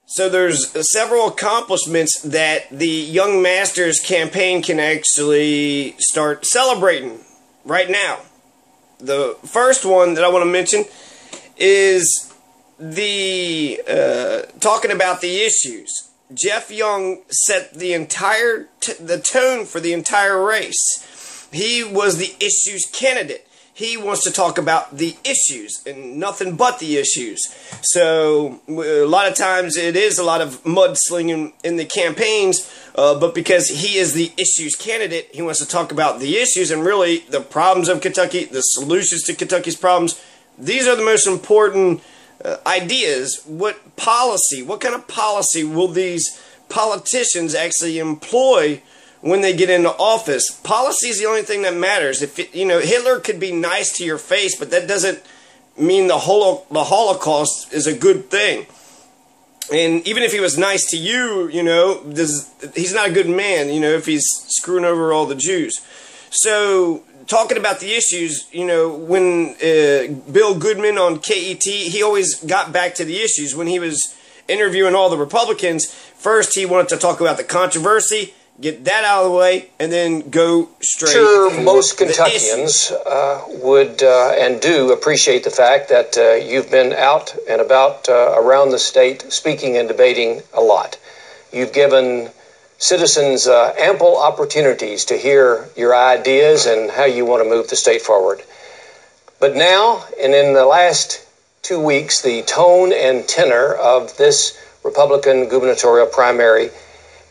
So there's several accomplishments that the Young Masters campaign can actually start celebrating right now. The first one that I want to mention is the talking about the issues. Jeff Young set the tone for the entire race. He was the issues candidate. He wants to talk about the issues and nothing but the issues. So a lot of times it is a lot of mudslinging in the campaigns, but because he is the issues candidate, he wants to talk about the issues and really the problems of Kentucky, the solutions to Kentucky's problems. These are the most important ideas. What kind of policy will these politicians actually employ when they get into office? Policy is the only thing that matters. If Hitler could be nice to your face, but that doesn't mean the Holocaust is a good thing. And even if he was nice to you, he's not a good man, if he's screwing over all the Jews. So talking about the issues, when Bill Goodman on KET, he always got back to the issues. When he was interviewing all the Republicans, first he wanted to talk about the controversy, get that out of the way, and then go straight. Sure, most Kentuckians would and do appreciate the fact that you've been out and about around the state speaking and debating a lot. You've given citizens ample opportunities to hear your ideas and how you want to move the state forward. But now, and in the last 2 weeks, the tone and tenor of this Republican gubernatorial primary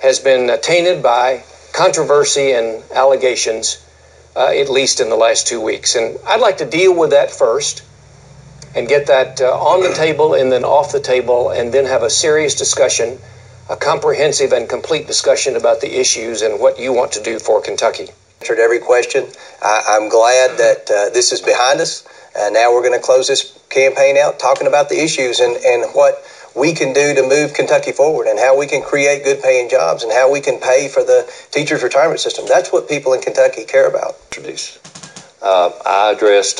has been tainted by controversy and allegations, at least in the last 2 weeks. And I'd like to deal with that first and get that on the table and then off the table, and then have a serious discussion, a comprehensive and complete discussion about the issues and what you want to do for Kentucky. Answered every question. I'm glad that this is behind us. Now we're going to close this campaign out talking about the issues and what we can do to move Kentucky forward, and how we can create good paying jobs, and how we can pay for the teachers' retirement system. That's what people in Kentucky care about. I address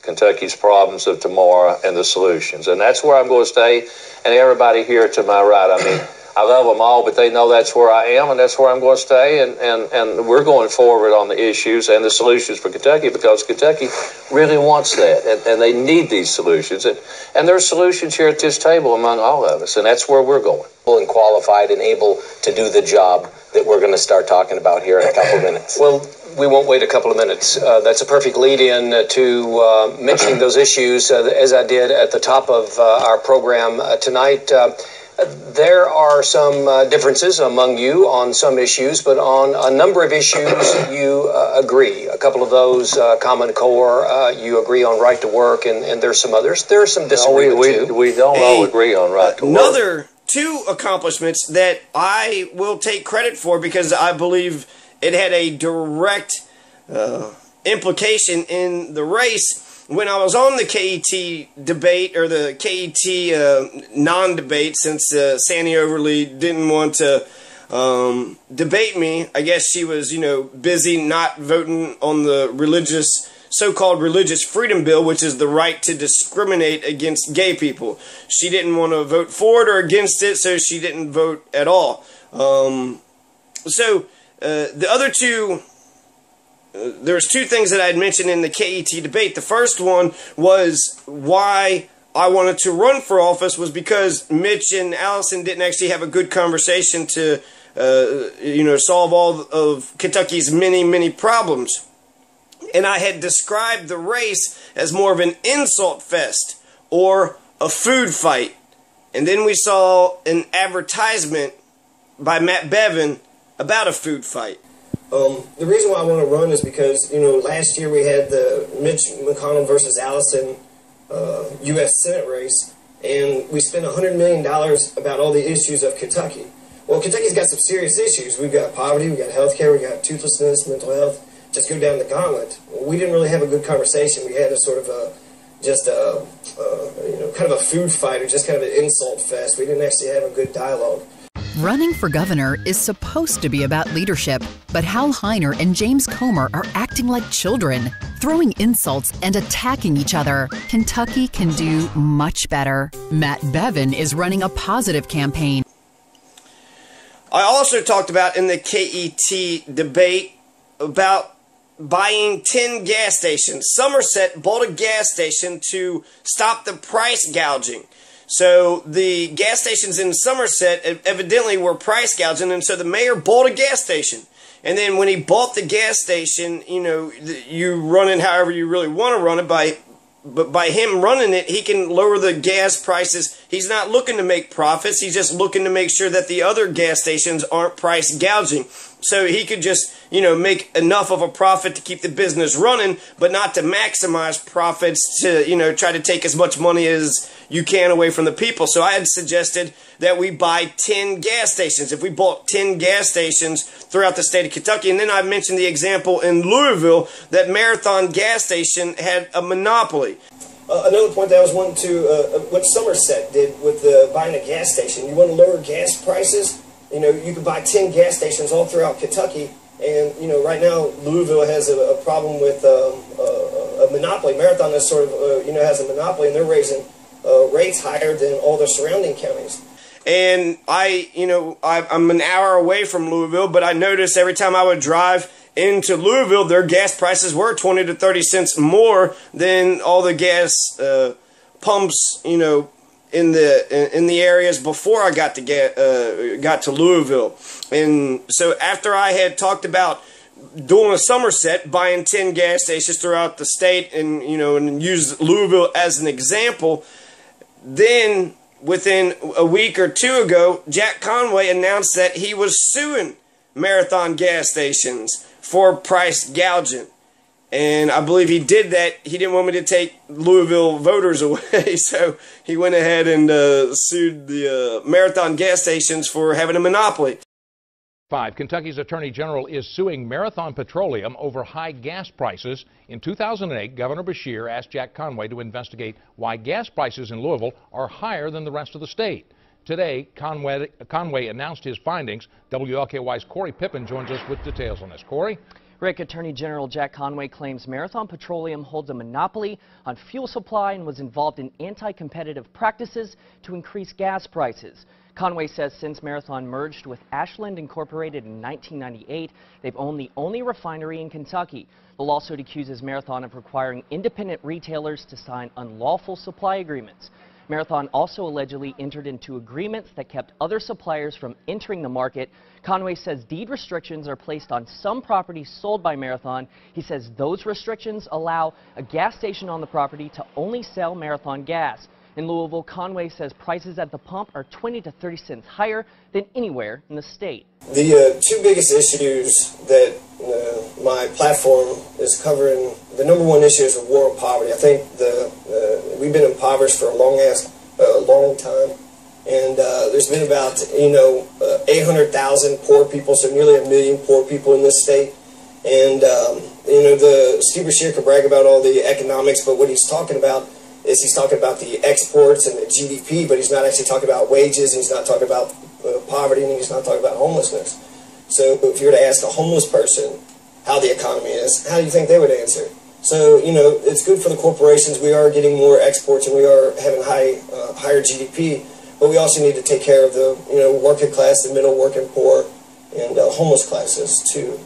Kentucky's problems of tomorrow and the solutions. And that's where I'm going to stay. And everybody here to my right, I mean, I love them all, but they know that's where I am, and that's where I'm going to stay. And we're going forward on the issues and the solutions for Kentucky, because Kentucky really wants that, and they need these solutions. And there are solutions here at this table among all of us, and that's where we're going. And qualified and able to do the job that we're going to start talking about here in a couple of minutes. Well, we won't wait a couple of minutes. That's a perfect lead-in to mentioning those issues, as I did at the top of our program tonight. There are some differences among you on some issues, but on a number of issues you agree. A couple of those, Common Core, you agree on right to work, and there's some others. There are some disagreement too. We don't all agree on right to work. Another two accomplishments that I will take credit for, because I believe it had a direct implication in the race. When I was on the KET debate, or the KET non-debate, since Sandy Overly didn't want to debate me, I guess she was, busy not voting on the so-called religious freedom bill, which is the right to discriminate against gay people. She didn't want to vote for it or against it, so she didn't vote at all. The other two... There's two things that I had mentioned in the KET debate. The first one was why I wanted to run for office was because Mitch and Allison didn't actually have a good conversation to, solve all of Kentucky's many, many problems. And I had described the race as more of an insult fest or a food fight. And then we saw an advertisement by Matt Bevin about a food fight. The reason why I want to run is because, last year we had the Mitch McConnell versus Allison U.S. Senate race, and we spent $100 million about all the issues of Kentucky. Well, Kentucky's got some serious issues. We've got poverty, we've got health care, we've got toothlessness, mental health. Just go down the gauntlet. Well, we didn't really have a good conversation. We had a sort of kind of a food fight, or just kind of an insult fest. We didn't actually have a good dialogue. Running for governor is supposed to be about leadership, but Hal Heiner and James Comer are acting like children. throwing insults and attacking each other. Kentucky can do much better. Matt Bevin is running a positive campaign. I also talked about in the KET debate about buying 10 gas stations. Somerset bought a gas station to stop the price gouging. So the gas stations in Somerset evidently were price gouging, and so the mayor bought a gas station. And then when he bought the gas station, you know, you run it however you really want to run it, but by him running it, he can lower the gas prices. He's not looking to make profits. He's just looking to make sure that the other gas stations aren't price gouging. So he could just, you know, make enough of a profit to keep the business running, but not to maximize profits to, you know, try to take as much money as you can away from the people. So I had suggested that we buy 10 gas stations. If we bought 10 gas stations throughout the state of Kentucky, and then I mentioned the example in Louisville that Marathon gas station had a monopoly. Another point that I was wanting to, what Somerset did with buying a gas station. You want to lower gas prices? You know, you could buy 10 gas stations all throughout Kentucky, and, you know, right now Louisville has a problem with a monopoly. Marathon is sort of, you know, has a monopoly, and they're raising rates higher than all the surrounding counties. And I'm an hour away from Louisville, but I noticed every time I would drive into Louisville, their gas prices were 20 to 30 cents more than all the gas pumps, you know, in the areas before I got to Louisville. And so after I had talked about doing a Somerset, buying 10 gas stations throughout the state, and, you know, and use Louisville as an example, then within a week or two ago, Jack Conway announced that he was suing Marathon gas stations for price gouging. And I believe he did that. He didn't want me to take Louisville voters away, so he went ahead and sued the Marathon gas stations for having a monopoly. Kentucky's Attorney General is suing Marathon Petroleum over high gas prices. In 2008, Governor Beshear asked Jack Conway to investigate why gas prices in Louisville are higher than the rest of the state. Today, Conway announced his findings. WLKY's Corey Pippin joins us with details on this. Corey? Rick, Attorney General Jack Conway claims Marathon Petroleum holds a monopoly on fuel supply and was involved in anti-competitive practices to increase gas prices. Conway says since Marathon merged with Ashland Incorporated in 1998, they've owned the only refinery in Kentucky. The lawsuit accuses Marathon of requiring independent retailers to sign unlawful supply agreements. Marathon also allegedly entered into agreements that kept other suppliers from entering the market. Conway says deed restrictions are placed on some properties sold by Marathon. He says those restrictions allow a gas station on the property to only sell Marathon gas. In Louisville, Conway says prices at the pump are 20 to 30 cents higher than anywhere in the state. The two biggest issues that my platform is covering, the number one issue is the war on poverty. I think we've been impoverished for a long time, and there's been about 800,000 poor people, so nearly 1 million poor people in this state. And the Steve Beshear could brag about all the economics, but what he's talking about is he's talking about the exports and the GDP, but he's not actually talking about wages, and he's not talking about poverty, and he's not talking about homelessness. So if you were to ask a homeless person how the economy is, how do you think they would answer? So, it's good for the corporations. We are getting more exports, and we are having higher GDP, but we also need to take care of the working class, the middle working poor, and homeless classes too.